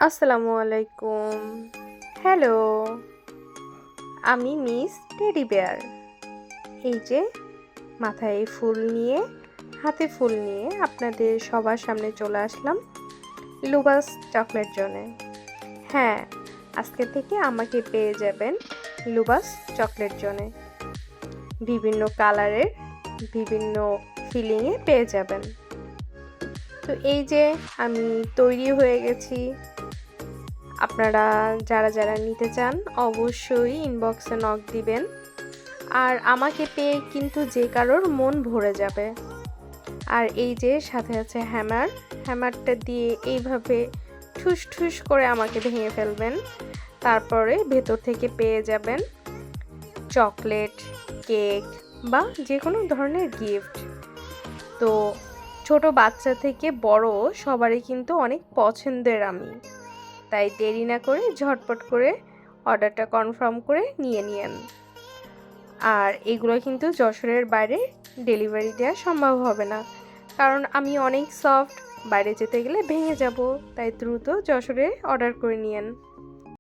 আসসালামু আলাইকুম। হ্যালো, আমি মিস টেডি বেয়ার। এই যে মাথায় ফুল নিয়ে, হাতে ফুল নিয়ে আপনাদের সবার সামনে চলে আসলাম লুবাস চকলেট জোনে। হ্যাঁ, আজকে থেকে আমাকে পেয়ে যাবেন লুবাস চকলেট জোনে। বিভিন্ন কালারের, বিভিন্ন ফিলিংয়ে পেয়ে যাবেন। তো এই যে আমি তৈরি হয়ে গেছি। আপনারা যারা যারা নিতে চান অবশ্যই ইনবক্সে নক দিবেন। আর আমাকে পেয়ে কিন্তু যে কারোর মন ভরে যাবে। আর এই যে সাথে আছে হ্যামারটা দিয়ে এইভাবে ঠুস ঠুস করে আমাকে ভেঙে ফেলবেন। তারপরে ভেতর থেকে পেয়ে যাবেন চকলেট, কেক বা যে কোনো ধরনের গিফট। তো ছোট বাচ্চা থেকে বড় সবারই কিন্তু অনেক পছন্দের আমি। তাই দেরি না করে ঝটপট করে অর্ডারটা কনফার্ম করে নিয়ে নিন। আর এগুলো কিন্তু যশোরের বাইরে ডেলিভারি দেওয়া সম্ভব হবে না, কারণ আমি অনেক সফট, বাইরে যেতে গেলে ভেঙে যাব। তাই দ্রুত যশোরে অর্ডার করে নিন।